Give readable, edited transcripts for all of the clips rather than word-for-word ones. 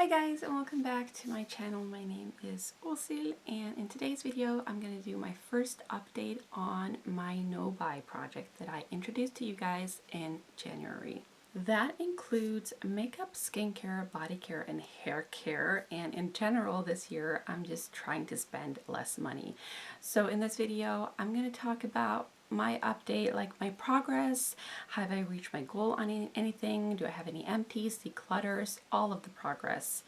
Hi guys, and welcome back to my channel. My name is Ursula, and in today's video I'm going to do my first update on my no-buy project that I introduced to you guys in January. That includes makeup, skincare, body care, and hair care, and in general this year I'm just trying to spend less money. So in this video I'm going to talk about my update, like my progress. Have I reached my goal on anything? Do I have any empties, declutters, all of the progress?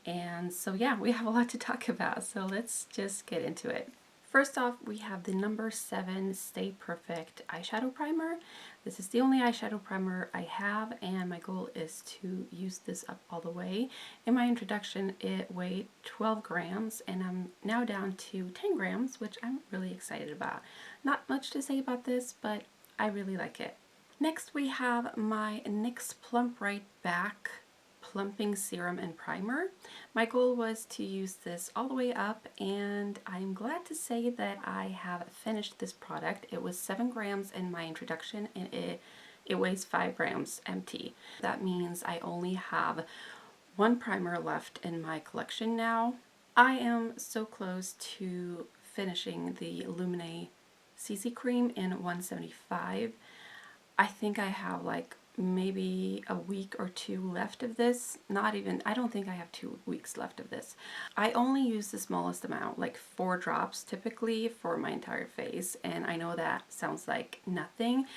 And so yeah, we have a lot to talk about, so let's just get into it. First off, we have the number 7 Stay Perfect eyeshadow primer. This is the only eyeshadow primer I have, and my goal is to use this up all the way. In my introduction, it weighed 12 grams, and I'm now down to 10 grams, which I'm really excited about. Not much to say about this, but I really like it. Next, we have my NYX Plump Right Back Plumping Serum and Primer. My goal was to use this all the way up, and I'm glad to say that I have finished this product. It was 7 grams in my introduction, and it weighs 5 grams empty. That means I only have one primer left in my collection now. I am so close to finishing the Illuminate CC Cream in 175. I think I have like maybe a week or two left of this. Not even, I don't think I have 2 weeks left of this. I only use the smallest amount, like 4 drops typically for my entire face, and I know that sounds like nothing,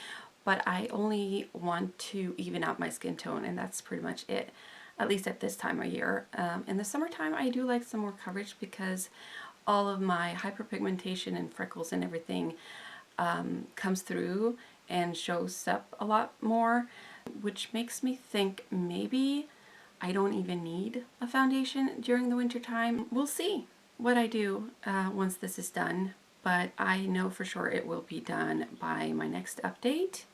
but I only want to even out my skin tone, and that's pretty much it, at least at this time of year. In the summertime I do like some more coverage because all of my hyperpigmentation and freckles and everything comes through and shows up a lot more, which makes me think maybe I don't even need a foundation during the winter time. We'll see what I do once this is done, but I know for sure it will be done by my next update.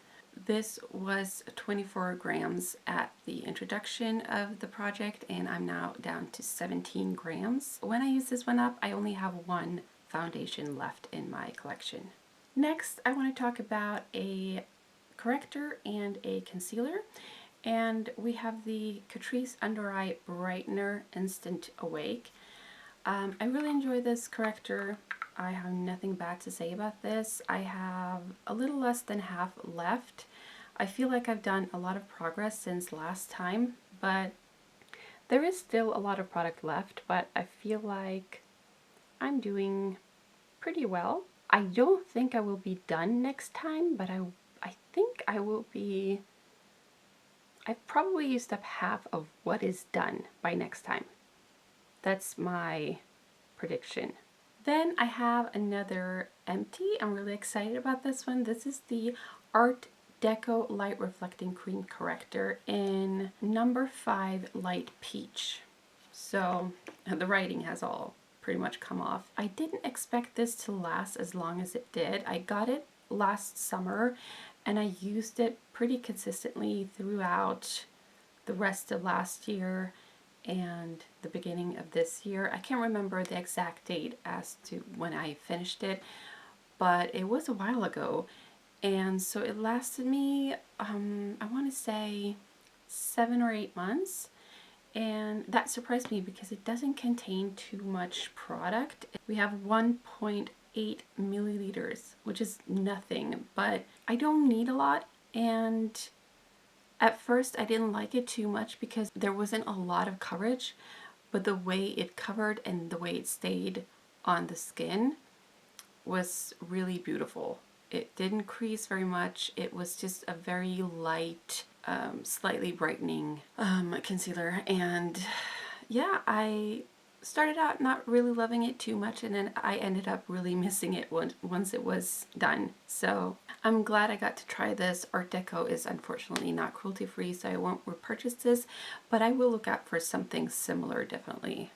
This was 24 grams at the introduction of the project, and I'm now down to 17 grams. When I use this one up, I only have one foundation left in my collection. Next, I want to talk about a corrector and a concealer, and we have the Catrice Under Eye Brightener Instant Awake. I really enjoy this corrector. I have nothing bad to say about this. I have a little less than half left. I feel like I've done a lot of progress since last time, but there is still a lot of product left, but I feel like I'm doing pretty well. I don't think I will be done next time, but I think I will be. I've probably used up half of what is done by next time. That's my prediction. Then I have another empty. I'm really excited about this one. This is the Art Deco Light Reflecting Cream Corrector in number 5 Light Peach. So the writing has all pretty much come off. I didn't expect this to last as long as it did. I got it last summer and I used it pretty consistently throughout the rest of last year and the beginning of this year. I can't remember the exact date as to when I finished it, but it was a while ago, and so it lasted me I want to say 7 or 8 months. And that surprised me because it doesn't contain too much product. We have 1.8 milliliters, which is nothing, but I don't need a lot. And at first I didn't like it too much because there wasn't a lot of coverage, but the way it covered and the way it stayed on the skin was really beautiful. It didn't crease very much. It was just a very light, slightly brightening concealer, and yeah, I started out not really loving it too much, and then I ended up really missing it once it was done. So I'm glad I got to try this. Art Deco is unfortunately not cruelty free, so I won't repurchase this, but I will look out for something similar definitely.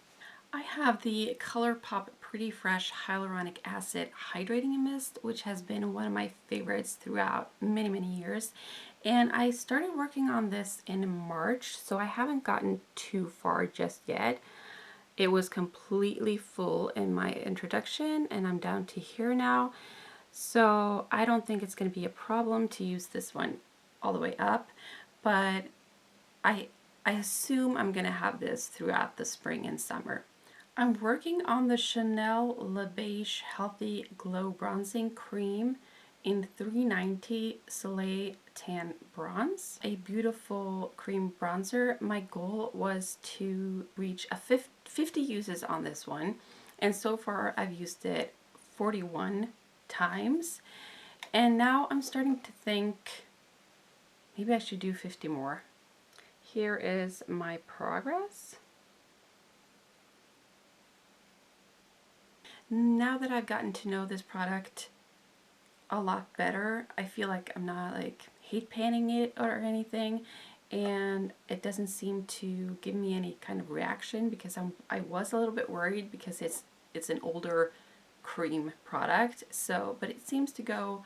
I have the ColourPop Pretty Fresh Hyaluronic Acid Hydrating Mist, which has been one of my favorites throughout many years. And I started working on this in March, so I haven't gotten too far just yet. It was completely full in my introduction, and I'm down to here now. So I don't think it's going to be a problem to use this one all the way up, but I I assume I'm going to have this throughout the spring and summer. I'm working on the Chanel Le Beige Healthy Glow Bronzing Cream in 390 Soleil Tan Bronze. A beautiful cream bronzer. My goal was to reach 50 uses on this one, and so far I've used it 41 times, and now I'm starting to think maybe I should do 50 more. Here is my progress. Now that I've gotten to know this product a lot better, I feel like I'm not like hate panning it or anything, and it doesn't seem to give me any kind of reaction, because I was a little bit worried because it's an older cream product. So, but it seems to go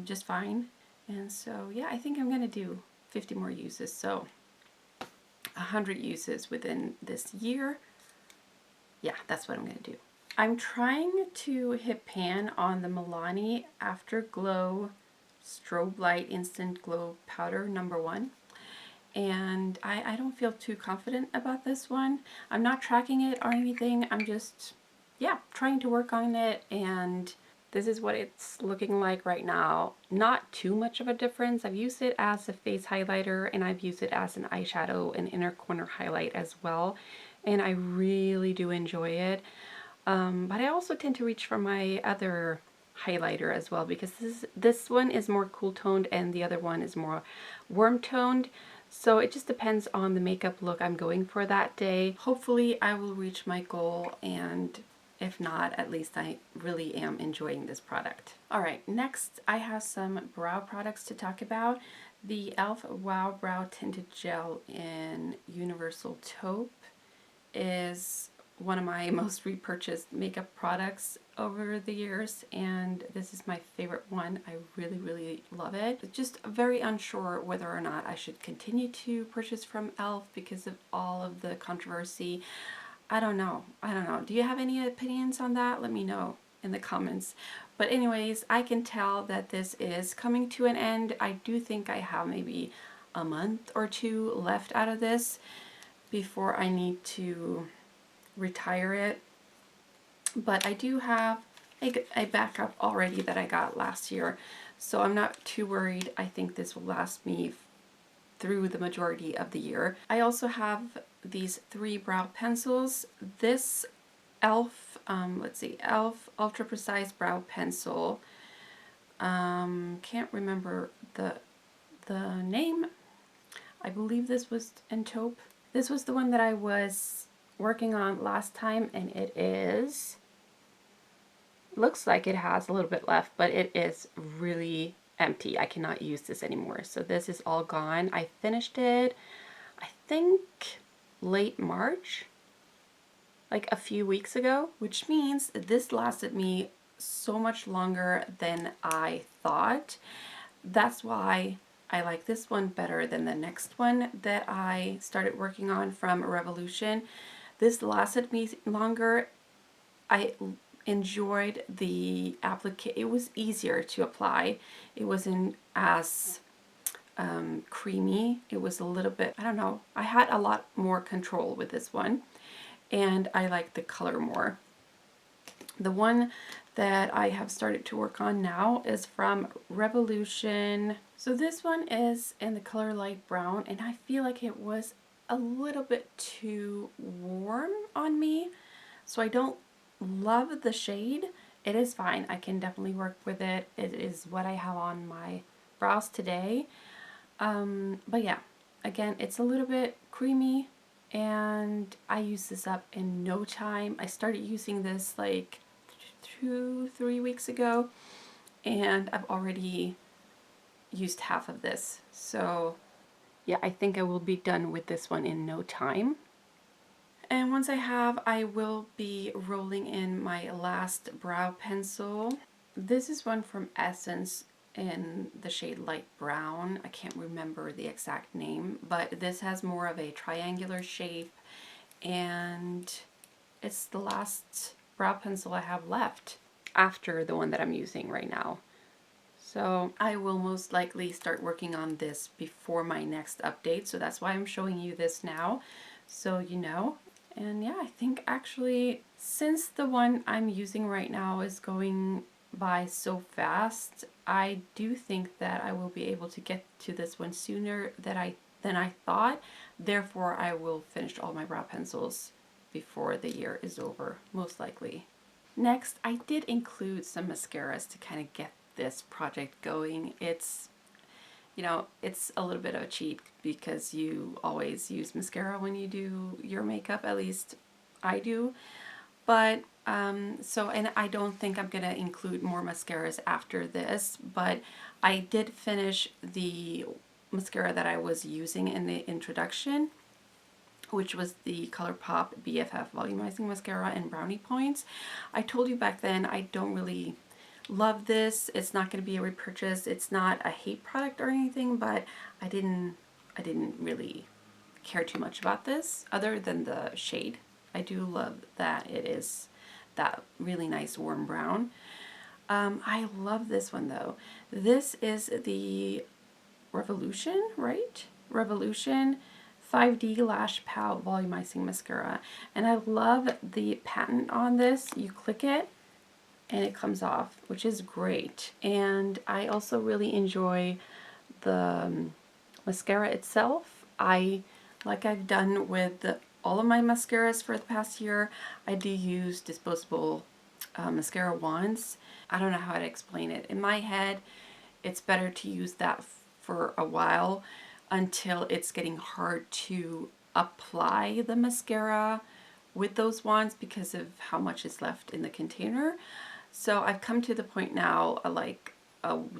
just fine. And so yeah, I think I'm gonna do 50 more uses, so 100 uses within this year. Yeah, that's what I'm gonna do. I'm trying to hit pan on the Milani Afterglow Strobe Light Instant Glow Powder #1. And I don't feel too confident about this one. I'm not tracking it or anything. I'm just, yeah, trying to work on it. And this is what it's looking like right now. Not too much of a difference. I've used it as a face highlighter, and I've used it as an eyeshadow and inner corner highlight as well. And I really do enjoy it. But I also tend to reach for my other highlighter as well, because this one is more cool toned and the other one is more warm toned. So it just depends on the makeup look I'm going for that day. Hopefully I will reach my goal, and if not, at least I really am enjoying this product. Alright, next I have some brow products to talk about. The e.l.f. Wow Brow Tinted Gel in Universal Taupe is one of my most repurchased makeup products over the years, and this is my favorite one. I really, really love it. Just very unsure whether or not I should continue to purchase from e.l.f. because of all of the controversy. I don't know. Do you have any opinions on that? Let me know in the comments. But anyways, I can tell that this is coming to an end. I do think I have maybe a month or two left out of this before I need to retire it. But I do have a backup already that I got last year, so I'm not too worried. I think this will last me through the majority of the year. I also have these 3 brow pencils. This e.l.f. Let's see, e.l.f. Ultra Precise Brow Pencil. Can't remember the name. I believe this was in taupe. This was the one that I was working on last time, and it is, looks like it has a little bit left, but it is really empty. I cannot use this anymore. So this is all gone. I finished it, I think, late March, like a few weeks ago, which means this lasted me so much longer than I thought. That's why I like this one better than the next one that I started working on from Revolution. This lasted me longer. I enjoyed the application. It was easier to apply. It wasn't as creamy. It was a little bit, I don't know, I had a lot more control with this one, and I like the color more. The one that I have started to work on now is from Revolution. So this one is in the color light brown, and I feel like it was a little bit too warm on me, so I don't love the shade. It is fine. I can definitely work with it. It is what I have on my brows today. But yeah, again, it's a little bit creamy, and I used this up in no time. I started using this like 2-3 weeks ago, and I've already used half of this. So yeah, I think I will be done with this one in no time. And once I have, I will be rolling in my last brow pencil. This is one from Essence in the shade light brown. I can't remember the exact name, but this has more of a triangular shape, and it's the last brow pencil I have left after the one that I'm using right now. So I will most likely start working on this before my next update. So that's why I'm showing you this now, so you know. And yeah, I think actually since the one I'm using right now is going by so fast, I do think that I will be able to get to this one sooner than I thought. Therefore, I will finish all my brow pencils before the year is over, most likely. Next, I did include some mascaras to kind of get this project going. It's, you know, it's a little bit of a cheat because you always use mascara when you do your makeup, at least I do. But, and I don't think I'm going to include more mascaras after this, but I did finish the mascara that I was using in the introduction, which was the ColourPop BFF Volumizing Mascara in Brownie Points. I told you back then I don't really love this. It's not going to be a repurchase. It's not a hate product or anything, but I didn't really care too much about this other than the shade. I do love that it is that really nice warm brown. I love this one though. This is the Revolution, right? Revolution 5D Lash Pout Volumizing Mascara. And I love the patent on this. You click it and it comes off, which is great. And I also really enjoy the mascara itself. Like I've done with all of my mascaras for the past year, I do use disposable mascara wands. I don't know how to explain it. In my head, it's better to use that for a while until it's getting hard to apply the mascara with those wands because of how much is left in the container. So I've come to the point now,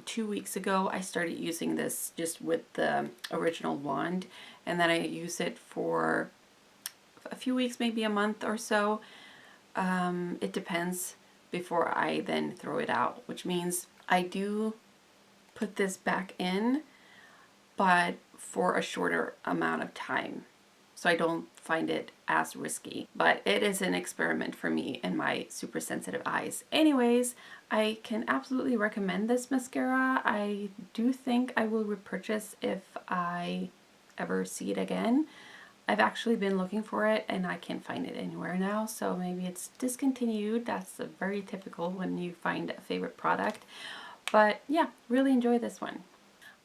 2 weeks ago, I started using this just with the original wand, and then I use it for a few weeks, maybe a month or so. It depends, before I then throw it out, which means I do put this back in, but for a shorter amount of time, so I don't find it as risky. But it is an experiment for me and my super sensitive eyes. Anyways, I can absolutely recommend this mascara. I do think I will repurchase if I ever see it again. I've actually been looking for it and I can't find it anywhere now, so maybe it's discontinued. That's very typical when you find a favorite product. But yeah, really enjoy this one.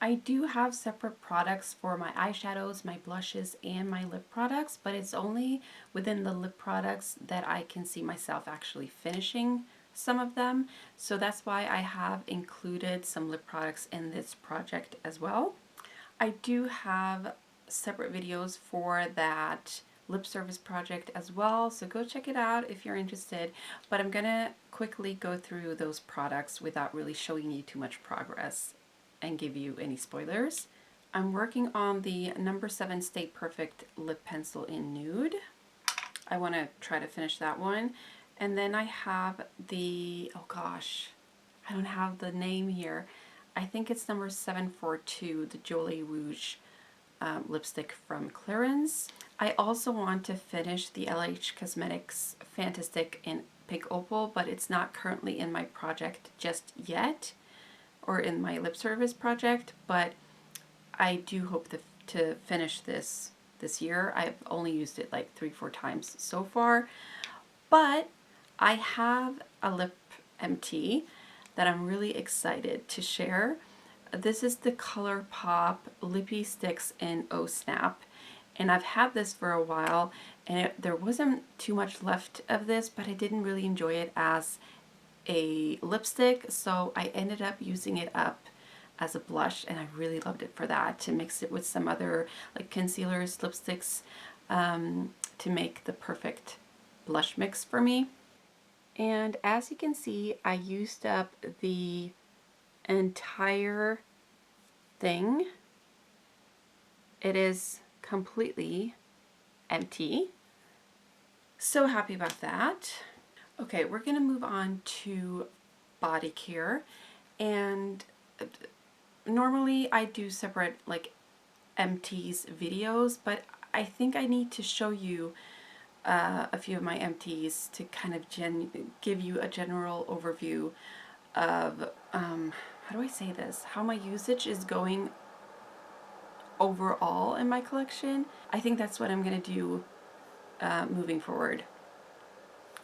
I do have separate products for my eyeshadows, my blushes, and my lip products, but it's only within the lip products that I can see myself actually finishing some of them. So that's why I have included some lip products in this project as well. I do have separate videos for that lip service project as well, so go check it out if you're interested. But I'm gonna quickly go through those products without really showing you too much progress and give you any spoilers. I'm working on the number 7 Stay Perfect lip pencil in nude. I want to try to finish that one. And then I have the, oh gosh, I don't have the name here. I think it's number 742, the Jolie Rouge lipstick from Clarins. I also want to finish the LH Cosmetics Fantastic in Pink Opal, but it's not currently in my project just yet, or in my lip service project, but I do hope to finish this year. I've only used it like 3-4 times so far, but I have a lip empty that I'm really excited to share. This is the ColourPop Lippy Sticks in Oh Snap, and I've had this for a while, and there wasn't too much left of this, but I didn't really enjoy it as a lipstick, so I ended up using it up as a blush, and I really loved it for that, to mix it with some other like concealers, lipsticks, to make the perfect blush mix for me. And as you can see, I used up the entire thing. It is completely empty. So happy about that. Okay, we're gonna move on to body care, and normally I do separate like empties videos, but I think I need to show you a few of my empties to kind of give you a general overview of how do I say this? How my usage is going overall in my collection. I think that's what I'm gonna do moving forward.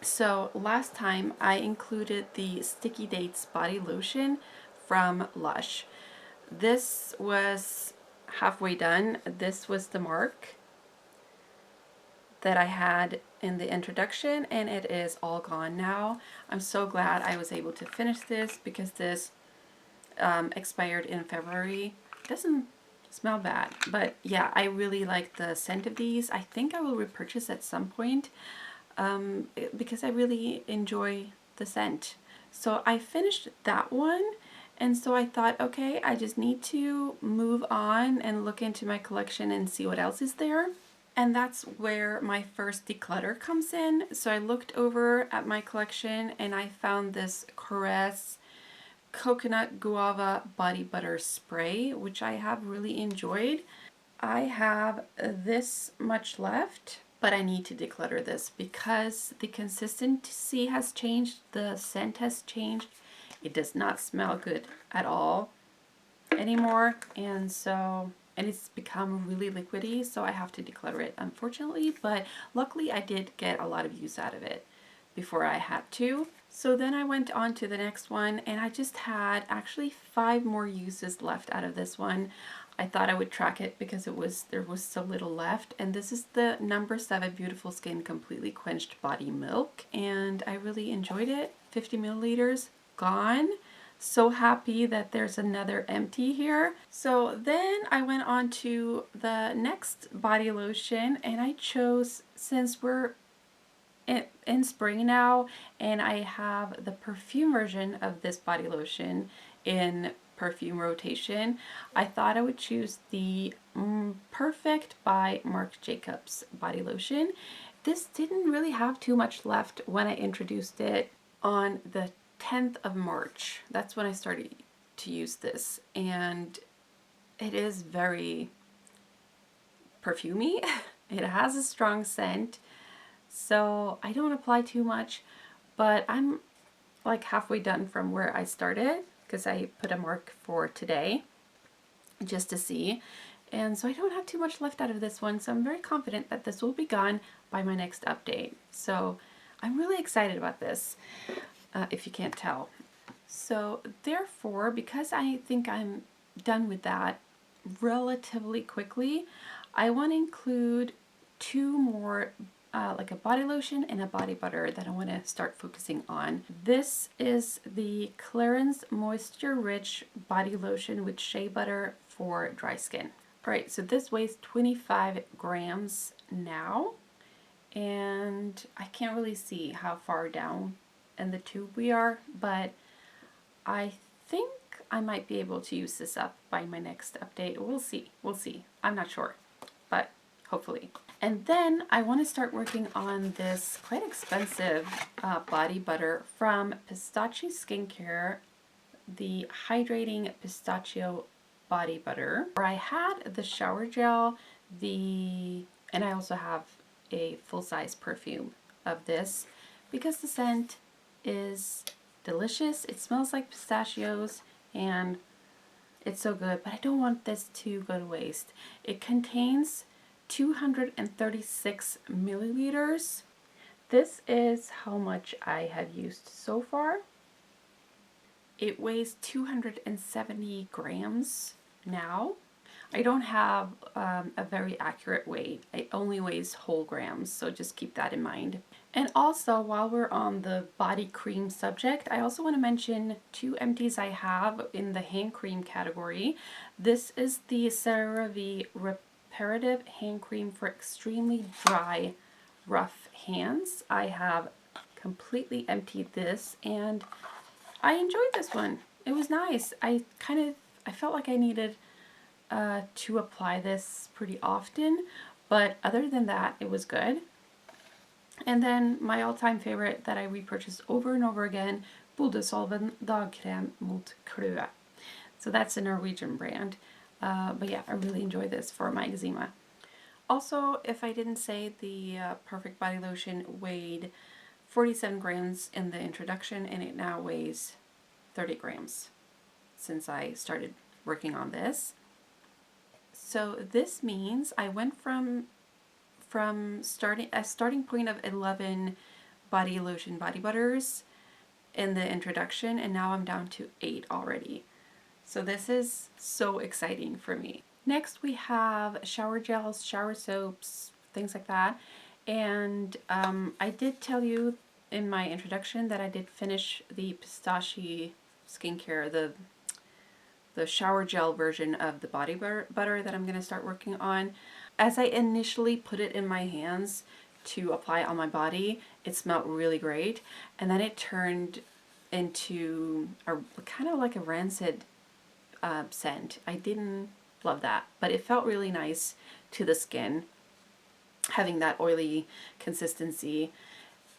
So last time I included the Sticky Dates body lotion from Lush. This was halfway done. This was the mark that I had in the introduction, and it is all gone now. I'm so glad I was able to finish this because this expired in February. It doesn't smell bad, but yeah, I really like the scent of these. I think I will repurchase at some point because I really enjoy the scent. So I finished that one, and so I thought, okay, I just need to move on and look into my collection and see what else is there. And that's where my first declutter comes in. So I looked over at my collection and I found this Caress Coconut Guava Body Butter Spray, which I have really enjoyed. I have this much left, but I need to declutter this because the consistency has changed, the scent has changed. It does not smell good at all anymore, and it's become really liquidy, so I have to declutter it, unfortunately, but luckily I did get a lot of use out of it before I had to. So then I went on to the next one, and I just had actually 5 more uses left out of this one. I thought I would track it because there was so little left, and this is the number 7 Beautiful Skin Completely Quenched Body Milk, and I really enjoyed it. 50 milliliters gone. So happy that there's another empty here. So then I went on to the next body lotion, and I chose, since we're in spring now and I have the perfume version of this body lotion in perfume rotation, I thought I would choose the Perfect by Marc Jacobs body lotion. This didn't really have too much left when I introduced it on the 10th of March. That's when I started to use this, and it is very perfumey. It has a strong scent, so I don't apply too much, but I'm like halfway done from where I started because I put a mark for today just to see. And so I don't have too much left out of this one, so I'm very confident that this will be gone by my next update. So I'm really excited about this, if you can't tell. So therefore, because I think I'm done with that relatively quickly, I want to include 2 more, like a body lotion and a body butter that I want to start focusing on. This is the Clarins Moisture Rich Body Lotion with Shea Butter for dry skin. Alright, so this weighs 25 grams now, and I can't really see how far down in the tube we are, but I think I might be able to use this up by my next update. We'll see. We'll see. I'm not sure, but hopefully. And then I want to start working on this quite expensive body butter from Pistachio Skincare, the Hydrating Pistachio Body Butter. Where I had the shower gel, and I also have a full-size perfume of this because the scent is delicious. It smells like pistachios and it's so good, but I don't want this to go to waste. It contains 236 milliliters. This is how much I have used so far. It weighs 270 grams now. I don't have a very accurate weight. It only weighs whole grams, so just keep that in mind. And also, while we're on the body cream subject, I also want to mention 2 empties I have in the hand cream category. This is the CeraVe Reparative Hand Cream for extremely dry, rough hands. I have completely emptied this, and I enjoyed this one. It was nice. I felt like I needed to apply this pretty often, but other than that, it was good. And then my all-time favorite that I repurchased over and over again, Bodesolven Dagkrem mot kløe. So that's a Norwegian brand. But yeah, I really enjoy this for my eczema. Also, if I didn't say, the Perfect Body Lotion weighed 47 grams in the introduction, and it now weighs 30 grams. since I started working on this. So this means I went from starting a starting point of 11 body lotion body butters in the introduction, and now I'm down to 8 already. So this is so exciting for me. Next we have shower gels, shower soaps, things like that. And I did tell you in my introduction that I did finish the pistachio skincare, the shower gel version of the body butter that I'm going to start working on. As I initially put it in my hands to apply on my body, it smelled really great, and then it turned into a kind of like a rancid scent. I didn't love that, but it felt really nice to the skin, having that oily consistency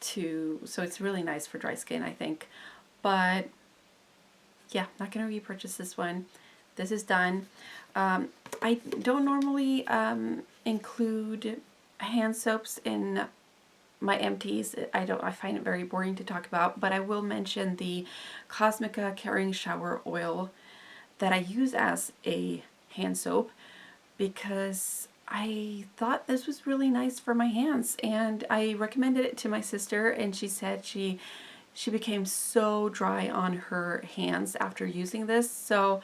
so it's really nice for dry skin, I think. But yeah, not gonna repurchase this one. This is done. I don't normally include hand soaps in my empties. I find it very boring to talk about, but I will mention the Cosmica Caring Shower Oil that I use as a hand soap because I thought this was really nice for my hands, and I recommended it to my sister, and she said she became so dry on her hands after using this. So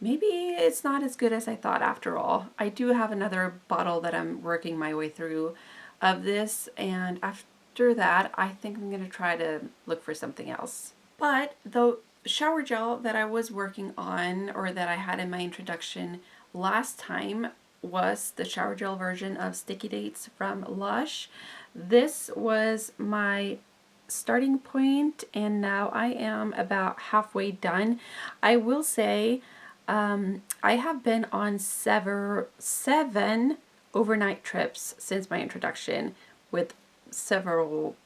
maybe it's not as good as I thought after all. I do have another bottle that I'm working my way through of this, and after that I think I'm going to try to look for something else. But the shower gel that I was working on, or that I had in my introduction last time, was the shower gel version of Sticky Dates from Lush. This was my starting point, and now I am about halfway done. I will say I have been on seven overnight trips since my introduction, with several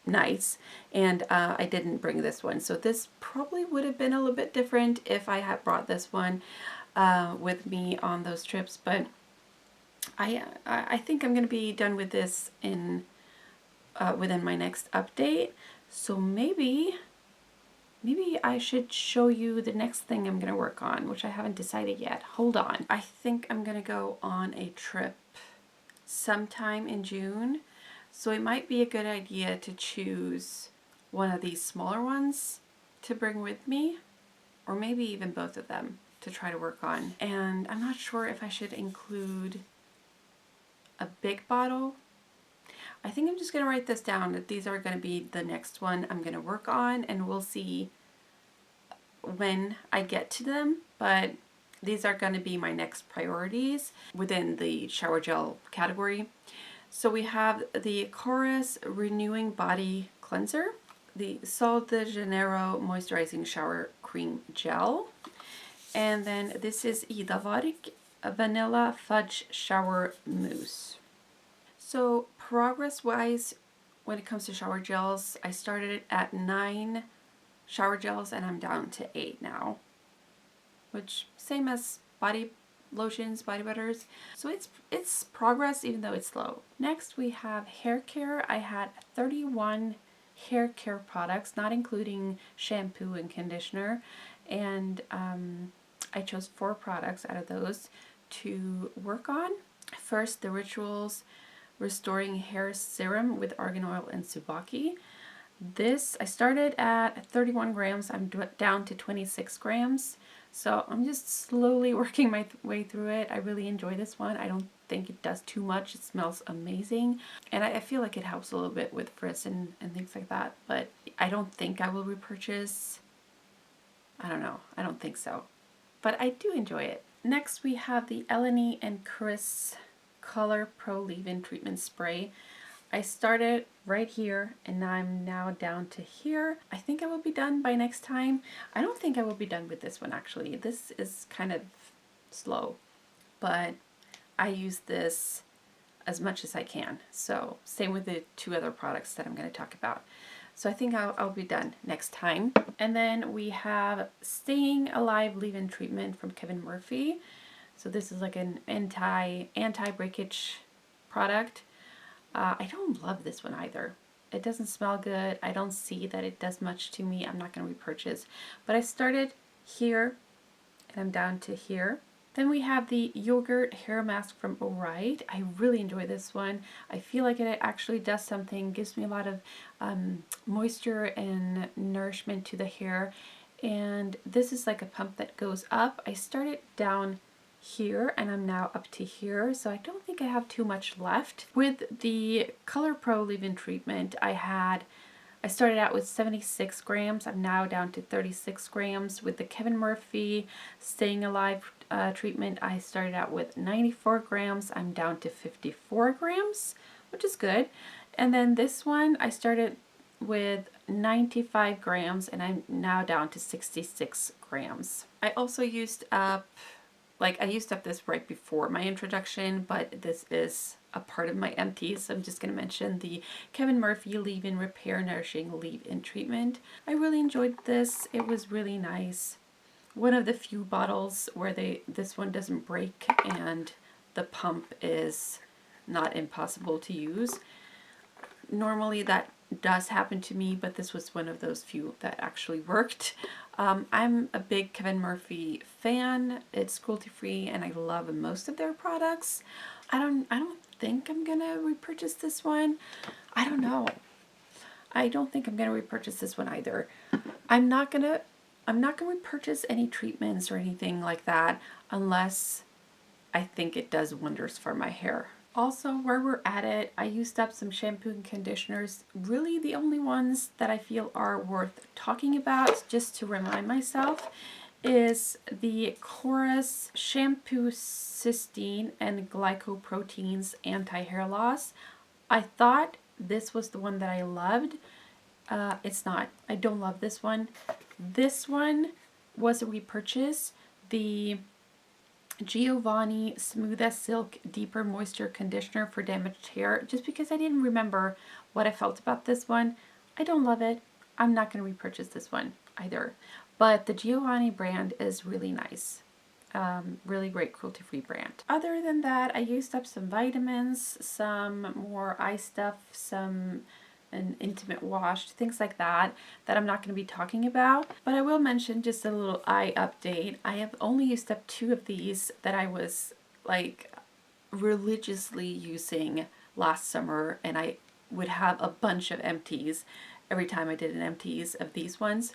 nights, and I didn't bring this one, so this probably would have been a little bit different if I had brought this one with me on those trips. But I think I'm going to be done with this in within my next update. So maybe I should show you the next thing I'm going to work on, which I haven't decided yet. Hold on. I think I'm going to go on a trip sometime in June. So it might be a good idea to choose one of these smaller ones to bring with me, or maybe even both of them to try to work on. And I'm not sure if I should include a big bottle. I think I'm just going to write this down, that these are going to be the next one I'm going to work on, and we'll see when I get to them. But these are going to be my next priorities within the shower gel category. So we have the Chorus Renewing Body Cleanser, the Sol de Janeiro Moisturizing Shower Cream Gel, and then this is Idavarik Vanilla Fudge Shower Mousse. So progress-wise, when it comes to shower gels, I started at 9 shower gels and I'm down to 8 now, which same as body lotions, body butters. So it's progress, even though it's slow. Next we have hair care. I had 31 hair care products, not including shampoo and conditioner, and I chose 4 products out of those to work on. First, the Rituals Restoring Hair Serum with Argan Oil and Tsubaki. This, I started at 31 grams, I'm down to 26 grams. So I'm just slowly working my way through it. I really enjoy this one. I don't think it does too much. It smells amazing. And I feel like it helps a little bit with frizz and things like that. But I don't think I will repurchase. I don't know. I don't think so. But I do enjoy it. Next we have the Eleni and Chris Color Pro Leave-In Treatment Spray. I started right here and I'm now down to here. I think I will be done by next time. I don't think I will be done with this one actually. This is kind of slow, but I use this as much as I can. So same with the 2 other products that I'm going to talk about. So I think I'll be done next time. And then we have Staying Alive Leave-In Treatment from Kevin Murphy. So this is like an anti-breakage product. I don't love this one either. It doesn't smell good. I don't see that it does much to me. I'm not going to repurchase. But I started here and I'm down to here. Then we have the yogurt hair mask from Orite. I really enjoy this one. I feel like it actually does something, gives me a lot of moisture and nourishment to the hair. And this is like a pump that goes up. I started down here and I'm now up to here, so I don't think I have too much left. With the Color Pro leave-in treatment, I started out with 76 grams. I'm now down to 36 grams. With the Kevin Murphy Staying Alive treatment, I started out with 94 grams. I'm down to 54 grams, which is good. And then this one, I started with 95 grams and I'm now down to 66 grams. I also used up, I used up this right before my introduction, but this is a part of my empties. So I'm just going to mention the Kevin Murphy Leave-In Repair Nourishing Leave-In Treatment. I really enjoyed this. It was really nice. One of the few bottles where this one doesn't break and the pump is not impossible to use. Normally that does happen to me, but this was one of those few that actually worked. I'm a big Kevin Murphy fan. It's cruelty-free and I love most of their products. I don't think I'm gonna repurchase this one. I don't know. I don't think I'm gonna repurchase this one either. I'm not gonna repurchase any treatments or anything like that unless I think it does wonders for my hair. Also, where we're at it, I used up some shampoo and conditioners. Really the only ones that I feel are worth talking about, just to remind myself, is the Chorus Shampoo Cysteine and Glycoproteins Anti-Hair Loss. I thought this was the one that I loved. It's not. I don't love this one. This one was a repurchase. The Giovanni Smooth as Silk Deeper Moisture Conditioner for Damaged Hair, just because I didn't remember what I felt about this one. I don't love it. I'm not going to repurchase this one either. But the Giovanni brand is really nice. Really great cruelty-free brand. Other than that, I used up some vitamins, some more eye stuff, an intimate wash, things like that I'm not going to be talking about. But I will mention just a little eye update. I have only used up 2 of these that I was like religiously using last summer, and I would have a bunch of empties every time I did an empties of these ones.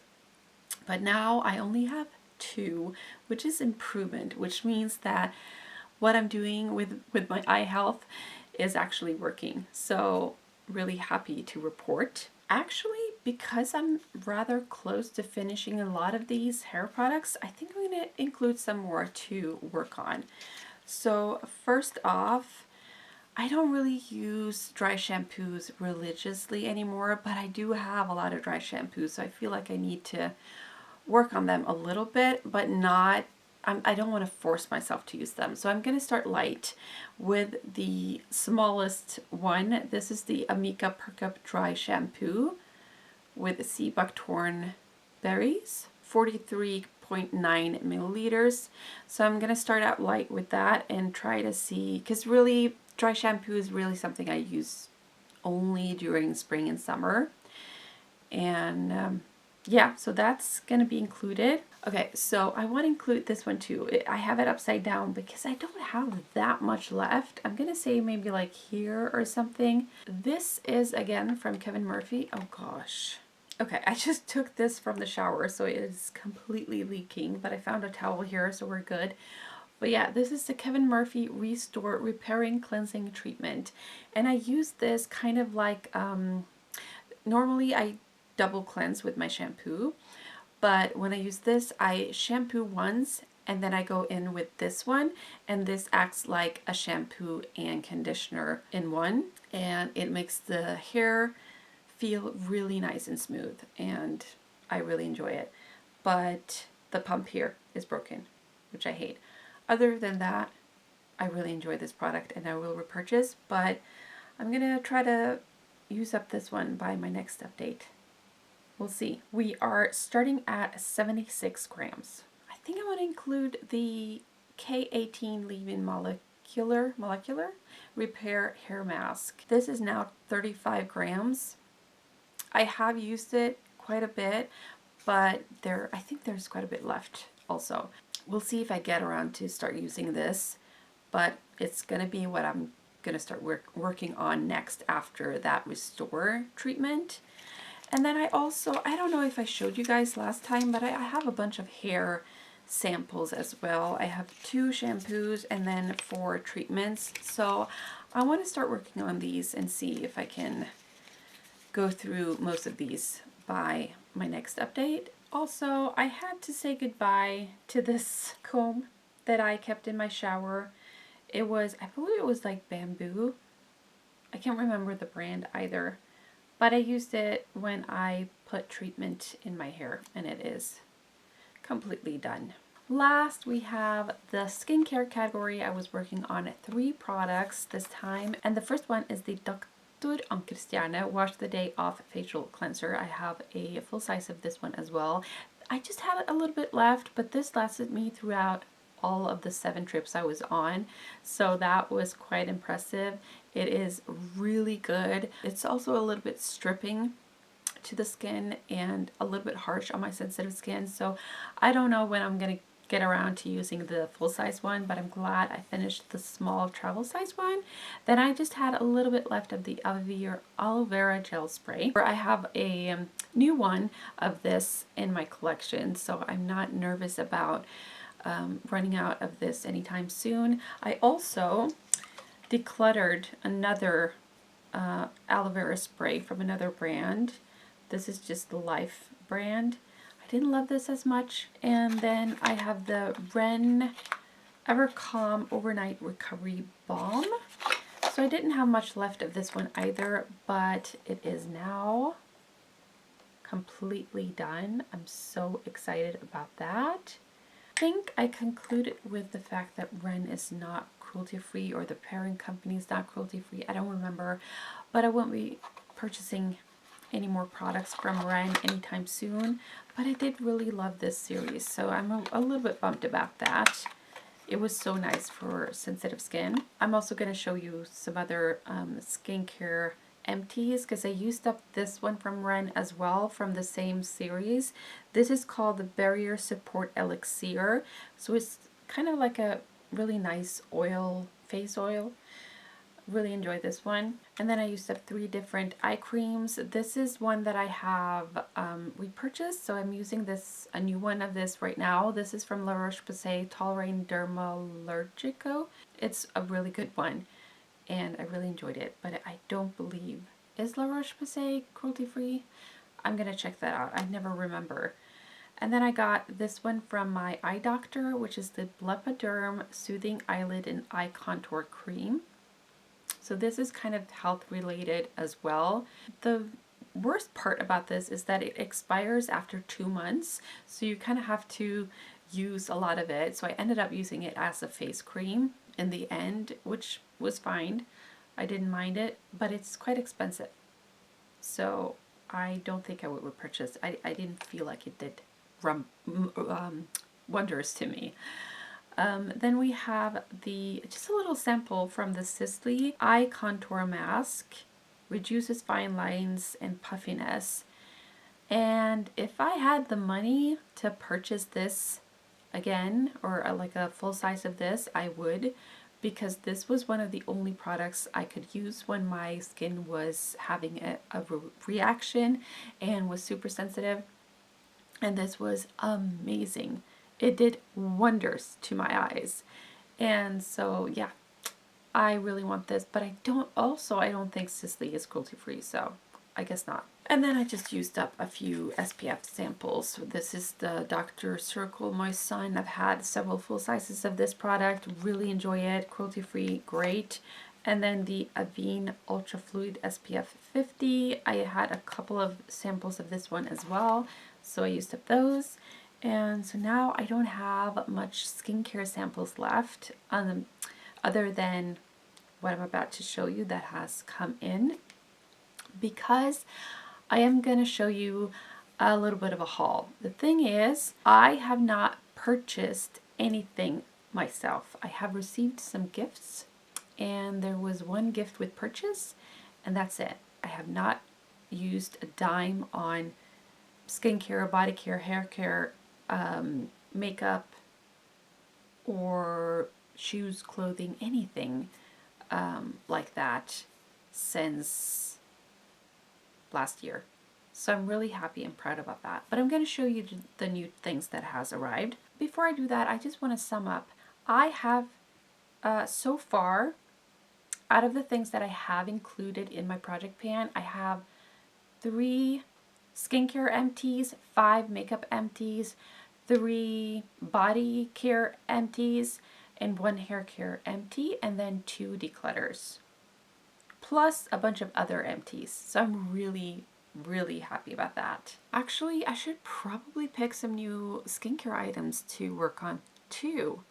But now I only have 2, which is improvement, which means that what I'm doing with my eye health is actually working. So really happy to report. Actually, because I'm rather close to finishing a lot of these hair products, I think I'm going to include some more to work on. So first off, I don't really use dry shampoos religiously anymore, but I do have a lot of dry shampoos, so I feel like I need to work on them a little bit, but not, I don't want to force myself to use them. So I'm going to start light with the smallest one. This is the Amika Perk Up Dry Shampoo with sea buckthorn berries, 43.9 milliliters. So I'm going to start out light with that and try to see, because really dry shampoo is really something I use only during spring and summer. And yeah, so that's going to be included. Okay, so I want to include this one too. I have it upside down because I don't have that much left. I'm going to say maybe like here or something. This is again from Kevin Murphy. Oh gosh. Okay, I just took this from the shower, so it is completely leaking, but I found a towel here, so we're good. But yeah, this is the Kevin Murphy Restore Repairing Cleansing Treatment. And I use this kind of like, normally I double cleanse with my shampoo, but when I use this, I shampoo once and then I go in with this one, and this acts like a shampoo and conditioner in one, and it makes the hair feel really nice and smooth, and I really enjoy it. But the pump here is broken, which I hate. Other than that, I really enjoy this product and I will repurchase, but I'm gonna try to use up this one by my next update. We'll see. We are starting at 76 grams. I think I want to include the K18 Leave-In Molecular Repair Hair Mask. This is now 35 grams. I have used it quite a bit, but I think there's quite a bit left also. We'll see if I get around to start using this, but it's going to be what I'm going to start working on next after that restore treatment. And then I don't know if I showed you guys last time, but I have a bunch of hair samples as well. I have 2 shampoos and then 4 treatments. So I want to start working on these and see if I can go through most of these by my next update. Also, I had to say goodbye to this comb that I kept in my shower. It was, I believe it was like bamboo. I can't remember the brand either. But I used it when I put treatment in my hair, and it is completely done. Last, we have the skincare category. I was working on 3 products this time, and the first one is the Dr. Ankerstjerne Wash the Day Off Facial Cleanser. I have a full size of this one as well. I just had a little bit left, but this lasted me throughout all of the 7 trips I was on, so that was quite impressive. It is really good. It's also a little bit stripping to the skin and a little bit harsh on my sensitive skin, so I don't know when I'm gonna get around to using the full size one, but I'm glad I finished the small travel size one. Then I just had a little bit left of the aloe vera gel spray. I have a new one of this in my collection, so I'm not nervous about running out of this anytime soon. I also decluttered another aloe vera spray from another brand. This is just the Life brand. I didn't love this as much. And then I have the Ren Evercalm Overnight Recovery Balm. So I didn't have much left of this one either, but it is now completely done. I'm so excited about that. I think I concluded with the fact that Ren is not cruelty-free, or the parent company is not cruelty-free. I don't remember, but I won't be purchasing any more products from Ren anytime soon. But I did really love this series, so I'm a little bit bummed about that. It was so nice for sensitive skin. I'm also going to show you some other skincare empties, because I used up this one from Ren as well from the same series. This is called the Barrier Support Elixir. So it's kind of like a really nice oil, face oil. Really enjoyed this one. And then I used up 3 different eye creams. This is one that I have repurchased, so I'm using this, a new one of this right now. This is from La Roche-Posay Toleraine Dermallergico. It's a really good one, and I really enjoyed it, but I don't believe, is La Roche-Posay cruelty-free? I'm gonna check that out. I never remember. And then I got this one from my eye doctor, which is the Blepaderm Soothing Eyelid and Eye Contour Cream. So this is kind of health related as well. The worst part about this is that it expires after 2 months, so you kind of have to use a lot of it. So I ended up using it as a face cream in the end, which was fine. I didn't mind it, but it's quite expensive. So I don't think I would repurchase. I didn't feel like it did wonders to me. Then we have just a little sample from the Sisley Eye Contour Mask. Reduces fine lines and puffiness. And if I had the money to purchase this again, or like a full size of this, I would, because this was one of the only products I could use when my skin was having a reaction and was super sensitive. And this was amazing. It did wonders to my eyes. And so, yeah, I really want this, but I don't think Sisley is cruelty-free, so I guess not. And then I just used up a few SPF samples. So this is the Dr. Circle Moist Sun. I've had several full sizes of this product. Really enjoy it. Cruelty-free, great. And then the Avene Ultra Fluid SPF 50. I had a couple of samples of this one as well, so I used up those. And so now I don't have much skincare samples left other than what I'm about to show you that has come in, because I am going to show you a little bit of a haul. The thing is, I have not purchased anything myself. I have received some gifts, and there was one gift with purchase, and that's it. I have not used a dime on skincare, body care, hair care, makeup, or shoes, clothing, anything like that since last year. So I'm really happy and proud about that. But I'm going to show you the new things that has arrived. Before I do that, I just want to sum up. I have so far, out of the things that I have included in my project pan, I have 3 skincare empties, 5 makeup empties, 3 body care empties, and 1 hair care empty, and then 2 declutters, plus a bunch of other empties. So I'm really happy about that. Actually, I should probably pick some new skincare items to work on too.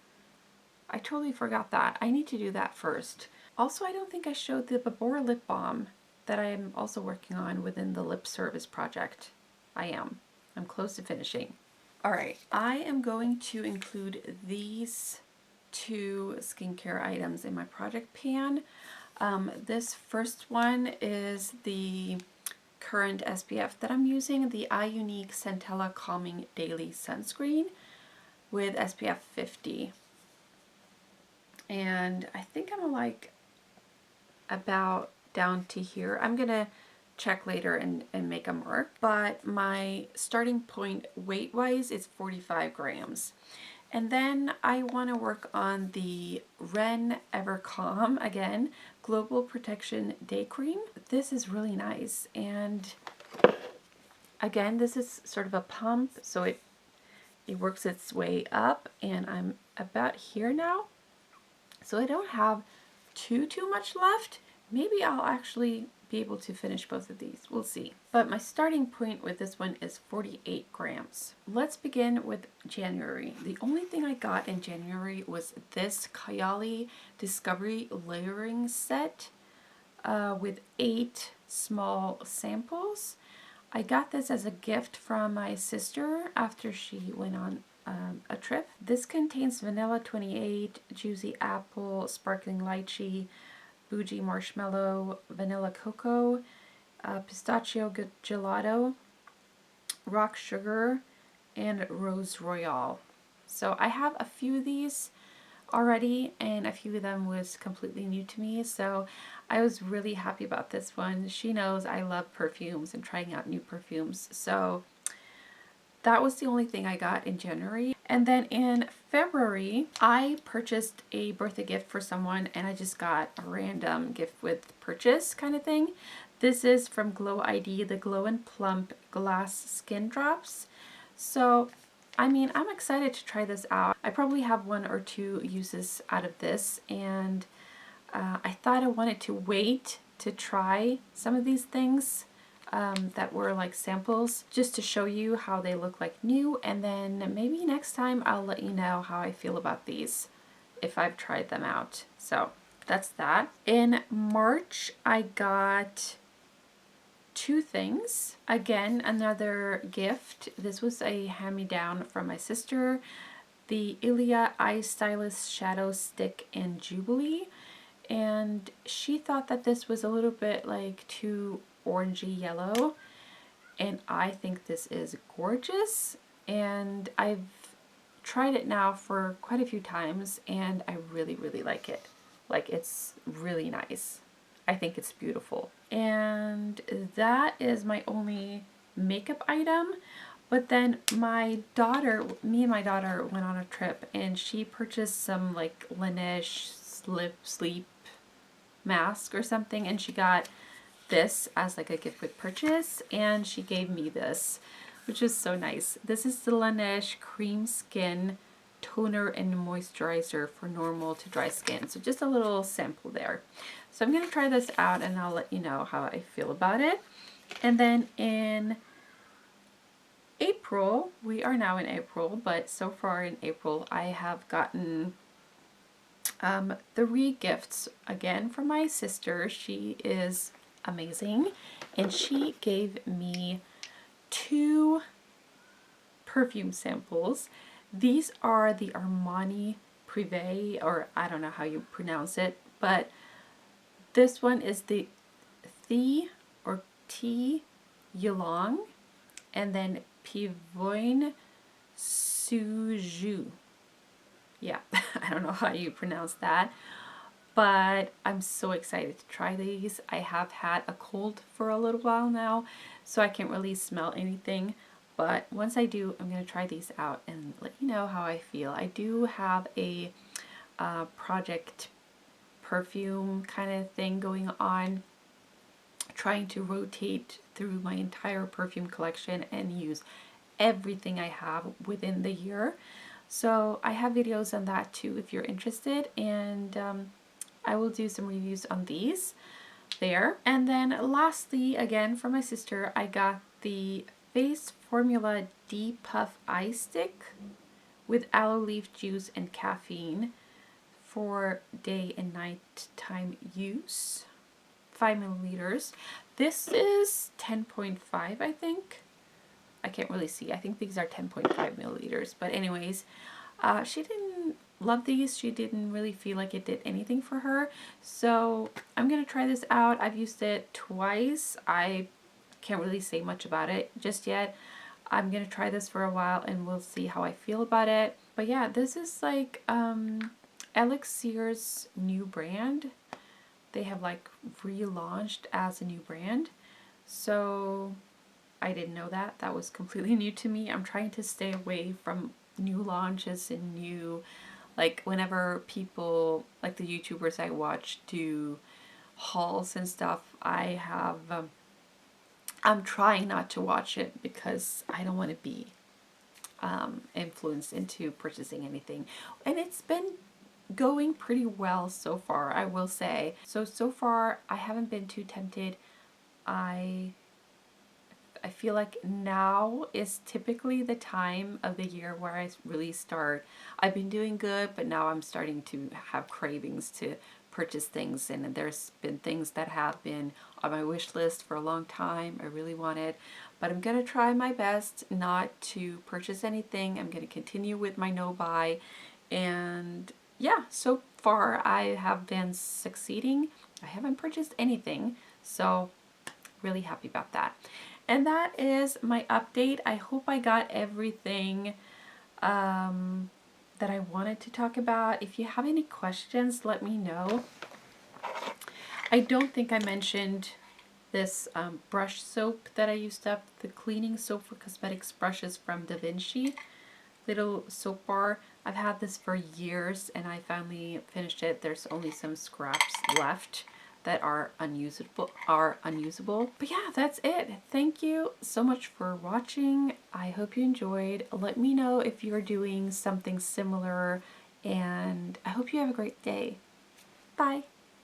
I totally forgot that. I need to do that first. Also, I don't think I showed the Babora lip balm that I am also working on within the lip service project. I am. I'm close to finishing. Alright, I am going to include these 2 skincare items in my project pan. This first one is the current SPF that I'm using, the iUnique Centella Calming Daily Sunscreen with SPF 50. And I think I'm like about down to here. I'm gonna check later and make a mark, but my starting point weight wise is 45 grams. And then I want to work on the Ren Ever Calm, again, Global Protection Day Cream. This is really nice, and again, this is sort of a pump, so it works its way up, and I'm about here now, so I don't have too much left. Maybe I'll actually be able to finish both of these. We'll see. But my starting point with this one is 48 grams. Let's begin with January. The only thing I got in January was this Kayali Discovery Layering Set with 8 small samples. I got this as a gift from my sister after she went on a trip. This contains vanilla 28, juicy apple, sparkling lychee, bougie marshmallow, vanilla cocoa, pistachio gelato, rock sugar, and rose royale. So I have a few of these already, and a few of them was completely new to me, so I was really happy about this one. She knows I love perfumes and trying out new perfumes, so that was the only thing I got in January. And then in February, I purchased a birthday gift for someone, and I just got a random gift with purchase kind of thing. This is from Glow ID, the Glow and Plump Glass Skin Drops. So, I mean, I'm excited to try this out. I probably have 1 or 2 uses out of this, and I thought I wanted to wait to try some of these things that were like samples, just to show you how they look like new, and then maybe next time I'll let you know how I feel about these if I've tried them out. So that's that. In March, I got 2 things. Again, another gift. This was a hand-me-down from my sister, the Ilia Eye Stylist Shadow Stick in Jubilee, and she thought that this was a little bit like too orangey yellow, and I think this is gorgeous, and I've tried it now for quite a few times, and I really like it. Like, it's really nice. I think it's beautiful. And that is my only makeup item. But then me and my daughter went on a trip, and she purchased some like Laneige sleep mask or something, and she got this as like a gift with purchase, and she gave me this, which is so nice. This is the Laneige Cream Skin Toner and Moisturizer for normal to dry skin. So just a little sample there. So I'm going to try this out, and I'll let you know how I feel about it. And then in April, we are now in April, but so far in April I have gotten 3 gifts again from my sister. She is amazing, and she gave me 2 perfume samples. These are the Armani Privé, or I don't know how you pronounce it, but this one is the T Ylang, and then Pivoine Suju. yeah, I don't know how you pronounce that. But I'm so excited to try these. I have had a cold for a little while now, so I can't really smell anything. But once I do, I'm going to try these out and let you know how I feel. I do have a project perfume kind of thing going on, trying to rotate through my entire perfume collection and use everything I have within the year. So I have videos on that too if you're interested, and I will do some reviews on these there. And then lastly, again from my sister, I got the Face Formula D Puff Eye Stick with aloe leaf juice and caffeine for day and night time use. 5 milliliters. This is 10.5, I think. I can't really see. I think these are 10.5 milliliters. But anyways, she didn't love these. She didn't really feel like it did anything for her. So I'm going to try this out. I've used it twice. I can't really say much about it just yet. I'm going to try this for a while and we'll see how I feel about it. But yeah, this is like Elixir's new brand. They have like relaunched as a new brand. So I didn't know that. That was completely new to me. I'm trying to stay away from new launches and new, like whenever people, like the YouTubers I watch do hauls and stuff, I'm trying not to watch it because I don't want to be influenced into purchasing anything. And it's been going pretty well so far, I will say. So far I haven't been too tempted. I feel like now is typically the time of the year where I really start. I've been doing good, but now I'm starting to have cravings to purchase things, and there's been things that have been on my wish list for a long time. I really wanted, but I'm going to try my best not to purchase anything. I'm going to continue with my no buy, and yeah, so far I have been succeeding. I haven't purchased anything, so really happy about that. And that is my update. I hope I got everything that I wanted to talk about. If you have any questions, let me know. I don't think I mentioned this brush soap that I used up, the cleaning soap for cosmetics brushes from Da Vinci. Little soap bar. I've had this for years and I finally finished it. There's only some scraps left that are unusable. But yeah, that's it. Thank you so much for watching. I hope you enjoyed. Let me know if you're doing something similar, and I hope you have a great day. Bye.